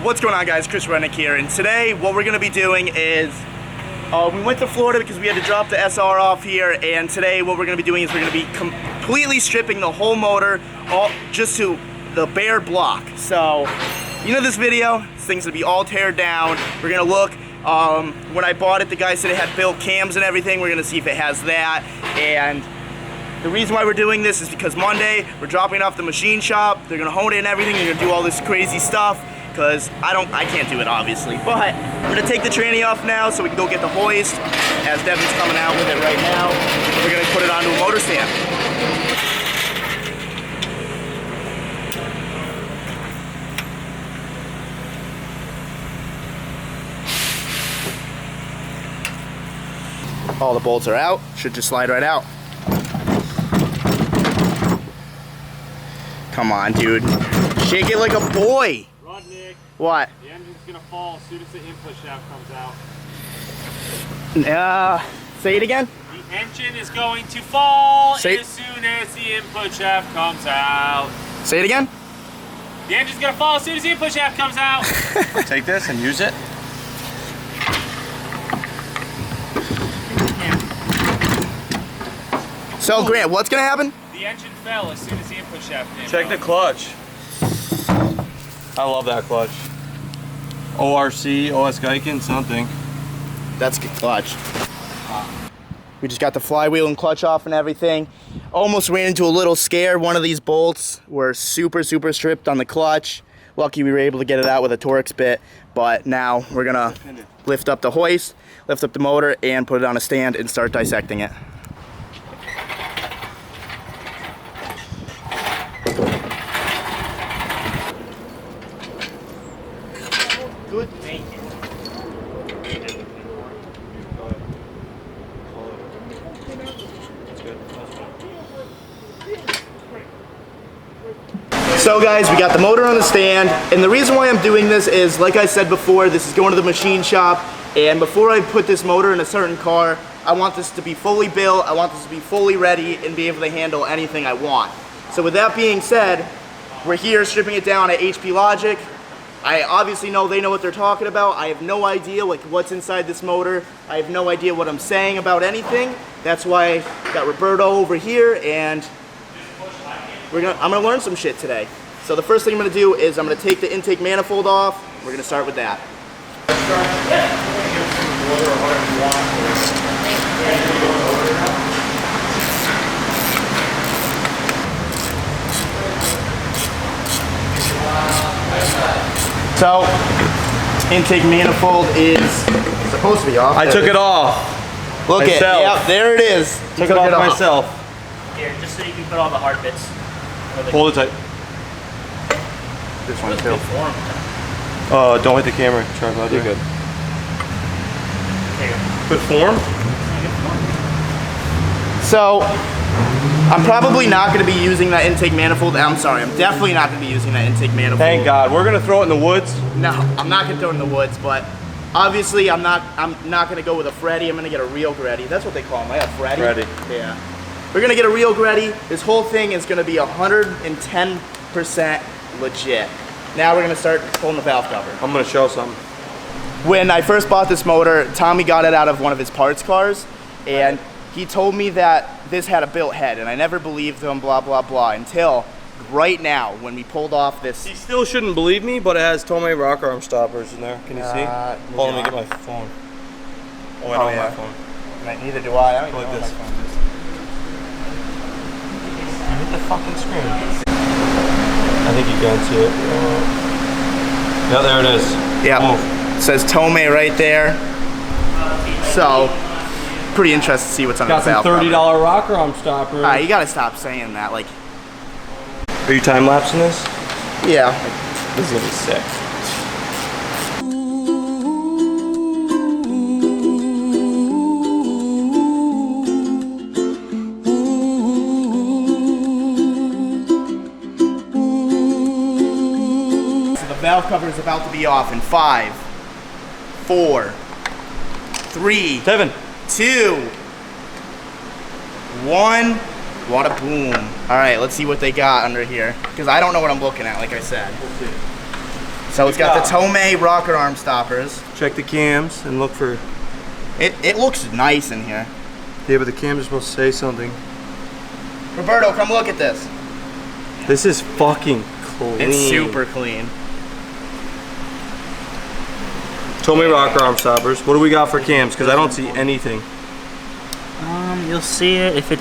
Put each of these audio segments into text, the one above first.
What's going on, guys? Chris Rennick here, and today what we're going to be doing is we went to Florida because we had to drop the SR off here, and today what we're going to be doing is we're going to be completely stripping the whole motor just to the bare block. So, you know this video, this thing's going to be all teared down. We're going to look, when I bought it, the guy said it had built cams and everything. We're going to see if it has that, and the reason why we're doing this is because Monday we're dropping it off the machine shop. They're going to hone it and everything. They're going to do all this crazy stuff. Because I can't do it, obviously. But we're gonna take the tranny off now so we can go get the hoist, as Devin's coming out with it right now. We're gonna put it onto a motor stand. All the bolts are out, should just slide right out. Come on, dude. Shake it like a boy. What? The engine's gonna fall as soon as the input shaft comes out. Say it again? The engine is going to fall as soon as the input shaft comes out. Say it again? The engine's gonna fall as soon as the input shaft comes out. Take this and use it. So, Grant, what's gonna happen? The engine fell as soon as the input shaft came Check the clutch. I love that clutch. ORC, OS Geiken, something. That's a good clutch. We just got the flywheel and clutch off and everything. Almost ran into a little scare. One of these bolts were super stripped on the clutch. Lucky we were able to get it out with a Torx bit, but now we're gonna lift up the hoist, lift up the motor, and put it on a stand and start dissecting it. Good, thank you. So guys, we got the motor on the stand, and the reason why I'm doing this is, like I said before, this is going to the machine shop, and before I put this motor in a certain car, I want this to be fully built, I want this to be fully ready, and be able to handle anything I want. So with that being said, we're here stripping it down at HP Logic. I obviously know they know what they're talking about. I have no idea what's inside this motor. I have no idea what I'm saying about anything. That's why I got Roberto over here, and I'm gonna learn some shit today. So the first thing I'm gonna do is I'm gonna take the intake manifold off. We're gonna start with that. So, intake manifold is supposed to be off. I took it off. Look at it. Yep, there it is. Took it off myself. Here, just so you can put all the hard bits. Hold it tight. This one too. Don't hit the camera, tripod. You're good. Good form? So, I'm probably not going to be using that intake manifold. I'm sorry, I'm definitely not going to be using that intake manifold. Thank God. We're going to throw it in the woods. No, I'm not going to throw it in the woods, but obviously I'm not going to go with a Freddy. I'm going to get a real Greddy. That's what they call them, right? A Freddy? Freddy. Yeah. We're going to get a real Greddy. This whole thing is going to be 110% legit. Now we're going to start pulling the valve cover. I'm going to show something. When I first bought this motor, Tommy got it out of one of his parts cars, and he told me that this had a built head, and I never believed him, blah, blah, blah, until right now when we pulled off this. He still shouldn't believe me, but it has Tomei rock arm stoppers in there. Can you see? Hold on, let me get my phone. Oh, I don't have my phone. Neither do I. I don't like know this. my phone is. Hit the fucking screen. I think you can see it. Yeah, there it is. Yeah. Oh. It says Tomei right there. So, pretty interested to see what's under the valve Got some $30 cover. rocker arm stopper. Alright, you gotta stop saying that. Like, are you time lapsing this? yeah. This is gonna be sick. So the valve cover is about to be off in 5, 4, 3, 7, 2, 1. What a boom. All right, let's see what they got under here. Because I don't know what I'm looking at, like I said. So it's got the Tomei rocker arm stoppers. Check the cams and look for... It looks nice in here. Yeah, but the cams are supposed to say something. Roberto, come look at this. This is fucking clean. It's super clean. Tomei rocker arm stoppers. What do we got for cams? Because I don't see anything. You'll see it if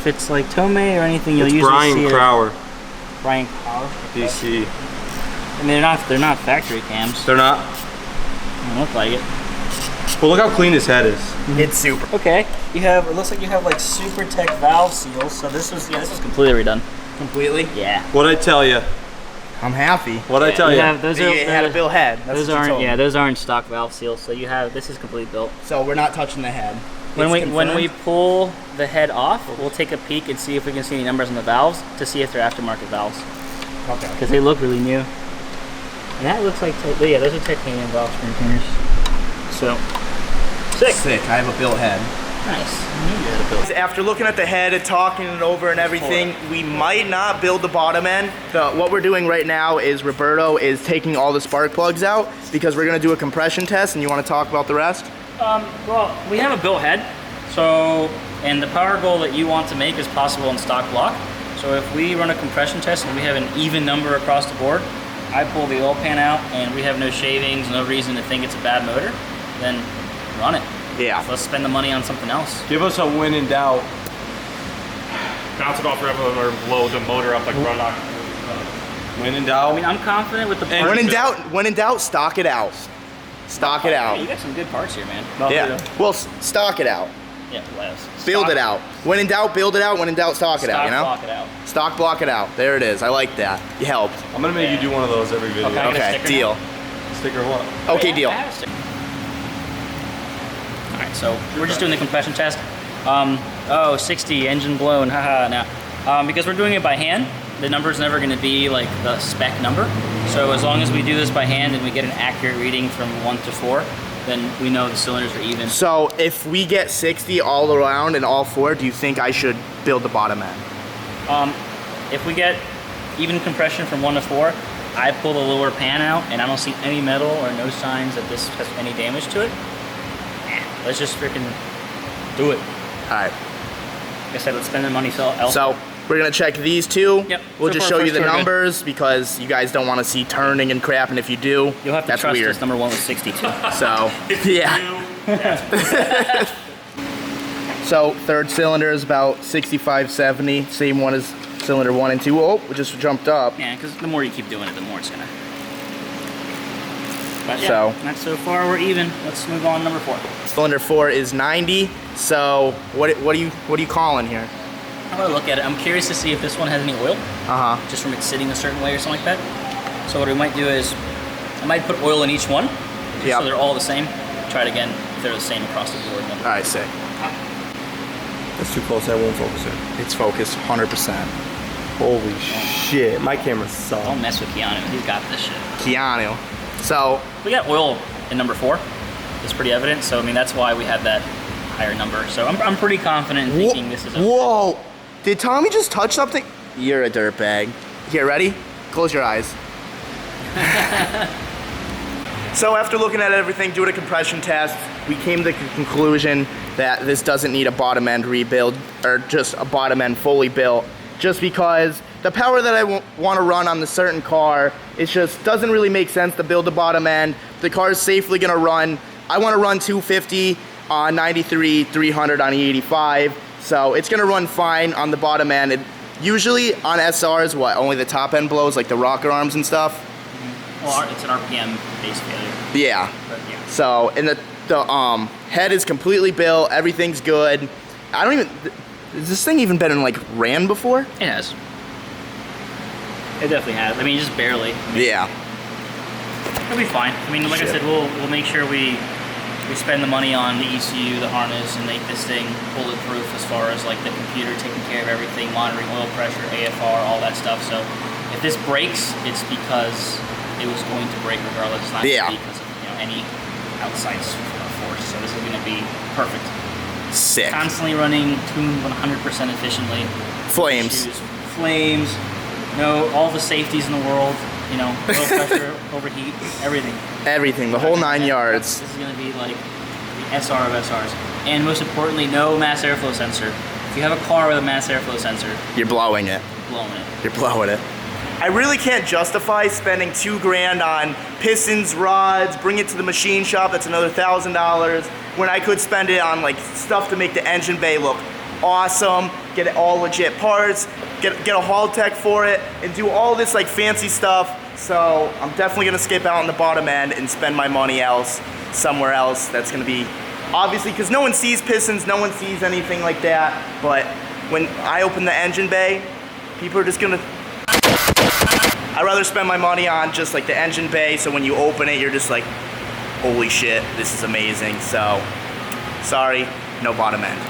it's like Tomei or anything. You'll It's usually Brian see Crower. it. Brian Crower. DC. I mean, they're not factory cams. They're not. They don't look like it. Well, look how clean this head is. It's super. Okay, it looks like you have like Super Tech valve seals. So this was completely redone. Completely? Yeah. What'd I tell you? I'm happy. What'd I tell you? Those You had a bill head. That's what you told me. Those aren't stock valve seals. So this is completely built. So we're not touching the head. When we pull the head off, we'll take a peek and see if we can see any numbers on the valves to see if they're aftermarket valves. Okay. Because they look really new. And that looks like, yeah, those are titanium valve spring cleaners. So, sick. I have a bill head. Nice. After looking at the head and talking it over and everything, we might not build the bottom end. What we're doing right now is Roberto is taking all the spark plugs out because we're gonna do a compression test, and you wanna talk about the rest? Well, we have a built head, and the power goal that you want to make is possible in stock block. So if we run a compression test and we have an even number across the board, I pull the oil pan out and we have no shavings, no reason to think it's a bad motor, then run it. Yeah. So let's spend the money on something else. Give us a when in doubt. Bounce it off forever or blow the motor up like run on. When in doubt. I mean, I'm confident with the parts. When in doubt, stock it out. Stock it out. You got some good parts here, man. Yeah. Well, stock it out. Yeah, Les. Build it out. When in doubt, build it out. When in doubt, stock it out. You know. Block it out. Stock block it out. There it is. I like that. You helped. I'm gonna make you do one of those every video. Okay, I get a Okay. sticker Deal. Sticker what? Okay. Yeah, Deal. I have a sticker. All right, so we're just doing the compression test. 60 engine blown. Haha. Now, because we're doing it by hand, the number's never going to be like the spec number. So as long as we do this by hand and we get an accurate reading from 1 to 4, then we know the cylinders are even. So if we get 60 all around and all 4, do you think I should build the bottom end? If we get even compression from 1 to 4, I pull the lower pan out and I don't see any metal or no signs that this has any damage to it. Let's just freaking do it. All right. Like I said, let's spend the money elsewhere. So we're gonna check these two. Yep. We'll So just far, show you first the two are good. numbers because you guys don't want to see turning and crap, and if you do, You'll have to that's trust weird. this. Number 1 was 62. So yeah. So third cylinder is about 65, 70. Same one as cylinder 1 and 2. Oh, we just jumped up. Yeah, because the more you keep doing it, the more it's gonna. But yeah, So- so far we're even. Let's move on to number 4. Cylinder 4 is 90. So what are you calling here? I'm gonna look at it. I'm curious to see if this one has any oil, just from it sitting a certain way or something like that. So what we might do is, I might put oil in each one, just Yep. so they're all the same. Try it again if they're the same across the board. Then. All right, sick. That's too close. I won't focus it. It's focused 100%. Holy shit! My camera sucks. Don't mess with Keanu. He's got this shit. Keanu. So We got oil in number 4. It's pretty evident. So I mean that's why we had that higher number. So I'm pretty confident in thinking this is. Whoa! Did Tommy just touch something? You're a dirtbag. Here, ready? Close your eyes. So after looking at everything, doing a compression test, we came to the conclusion that this doesn't need a bottom end rebuild or just a bottom end fully built, just because the power that I want to run on the certain car, it just doesn't really make sense to build the bottom end. The car is safely going to run. I want to run 250 on 93, 300 on E85, so it's going to run fine on the bottom end. Usually on SRs, only the top end blows, like the rocker arms and stuff? Well, it's an RPM base failure. Yeah. But yeah. So, and the head is completely built, everything's good. I don't even, has this thing even been ran before? It has. It definitely has. I mean, just barely. Yeah. It'll be fine. I mean, like I said, we'll make sure we spend the money on the ECU, the harness, and make this thing bulletproof as far as like the computer taking care of everything, monitoring oil pressure, AFR, all that stuff. So if this breaks, it's because it was going to break regardless. It's not because of any outside force. So this is going to be perfect. Sick. Constantly running, tuned 100% efficiently. Flames. Flames. All the safeties in the world. you know, oil pressure, overheat, everything. Everything, the whole 9 yards. This is going to be like the SR of SRs. And most importantly, no mass airflow sensor. If you have a car with a mass airflow sensor, You're blowing it. blowing it. You're blowing it. I really can't justify spending $2 grand on pistons, rods, bring it to the machine shop, that's another $1,000, when I could spend it on like stuff to make the engine bay look awesome, get it all legit parts, get a haul tech for it, and do all this like fancy stuff. So I'm definitely gonna skip out on the bottom end and spend my money somewhere else. That's gonna be, obviously, because no one sees pistons, no one sees anything like that, but when I open the engine bay, people are just gonna, I'd rather spend my money on just like the engine bay, so when you open it, you're just like, holy shit, this is amazing. So, sorry, no bottom end.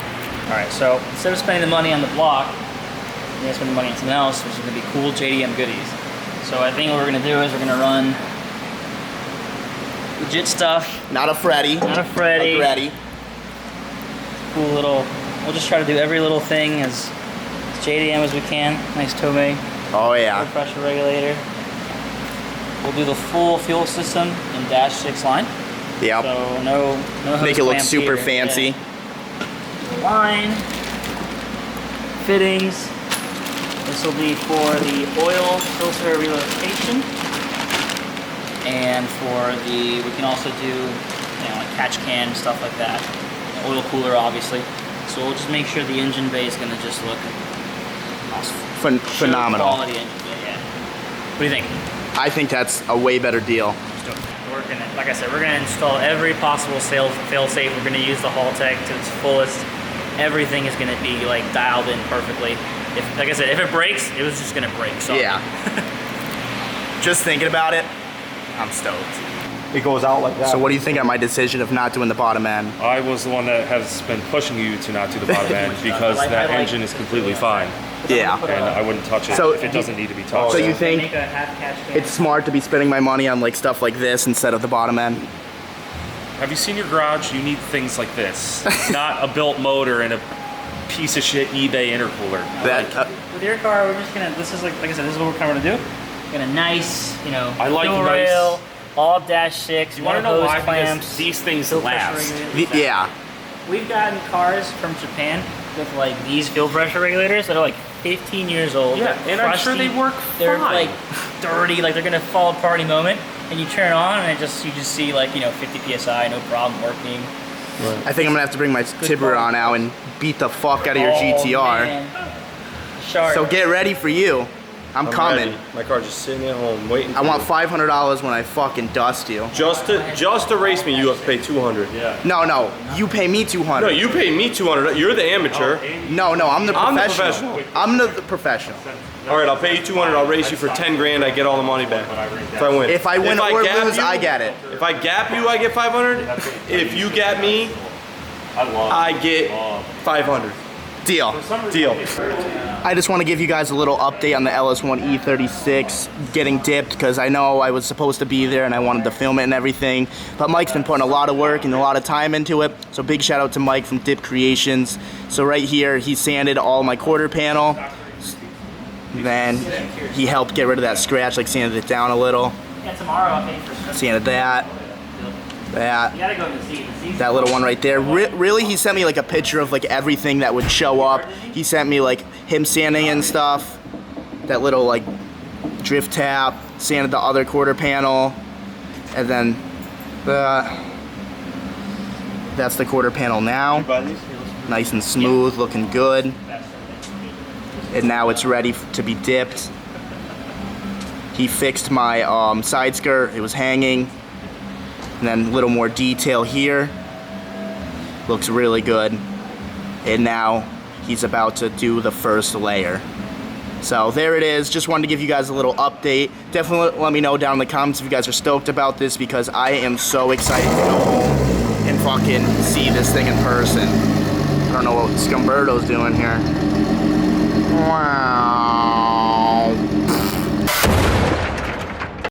All right, so instead of spending the money on the block, you're gonna spend the money on something else, which is gonna be cool JDM goodies. So I think what we're gonna do is we're gonna run legit stuff. Not a Freddy. Not a Freddy. A Freddy. Cool little, we'll just try to do every little thing as JDM as we can. Nice Tomei. Oh Oil yeah. pressure regulator. We'll do the full fuel system in dash 6 line. Yep. So no hose Make it look clamp super here. fancy. Yeah. Line, fittings. This will be for the oil filter relocation, and for the, we can also do, you know, like catch can, stuff like that. Oil cooler, obviously. So we'll just make sure the engine bay is gonna just look awesome. Phenomenal. Quality engine bay, yeah. What do you think? I think that's a way better deal. We're gonna, like I said, we're gonna install every possible fail-safe. We're gonna use the haul tech to its fullest. Everything is gonna be like dialed in perfectly. If, like I said, if it breaks, it was just gonna break. So Yeah. Just thinking about it, I'm stoked. It goes out like that. So what do you think of my decision of not doing the bottom end? I was the one that has been pushing you to not do the bottom end because that engine is completely fine. Yeah. And I wouldn't touch it So if it doesn't need to be touched. So you think make a half catch can. it's smart to be spending my money on like stuff like this instead of the bottom end? Have you seen your garage? You need things like this. Not a built motor and a piece of shit eBay intercooler. That With your car, we're just gonna, this is like I said, this is what we're kind of gonna do. We're gonna nice, you know, I like fuel nice. rail, all dash 6, You want to no know hose why? clamps, Because these things fuel pressure last. regulators. yeah. We've gotten cars from Japan with like these fuel pressure regulators that are like 15 years old. Yeah, They're and I'm sure crusty, they work They're fine. like dirty, like they're gonna fall apart any moment. And you turn it on and you just see like, you know, 50 psi, no problem working. I think I'm gonna have to bring my Tiburon out and beat the fuck out of your Oh, GTR. man. Sharp. So get ready for you. I'm coming. ready. My car's just sitting at home waiting. I for want you. $500 when I fucking dust you. Just to race me. You have to pay 200. Yeah. No, you pay me 200. No, you pay me 200. You're the amateur. No, I'm the I'm the professional. professional. I'm the professional. All right, I'll pay you 200. I'll race you for 10 grand. I get all the money back if I win. If I win or gap lose, you- I get it. If I gap you, I get 500. If you gap me, I get 500. Deal. Deal. I just want to give you guys a little update on the LS1 E36 getting dipped, because I know I was supposed to be there and I wanted to film it and everything. But Mike's been putting a lot of work and a lot of time into it. So big shout out to Mike from Dip Creations. So right here, he sanded all my quarter panel. Then he helped get rid of that scratch, like sanded it down a little. Yeah, tomorrow I'll pay for Sanded that. You gotta go to the seat. That little one right there. Really, he sent me like a picture of like everything that would show up. He sent me like him sanding and stuff. That little like drift tap. Sanded the other quarter panel. And then that's the quarter panel now. Nice and smooth, looking good. And now it's ready to be dipped. He fixed my side skirt. It was hanging. And then a little more detail here. Looks really good. And now he's about to do the first layer. So there it is. Just wanted to give you guys a little update. Definitely let me know down in the comments if you guys are stoked about this, because I am so excited to go home and fucking see this thing in person. I don't know what Scumberto's doing here. Wow.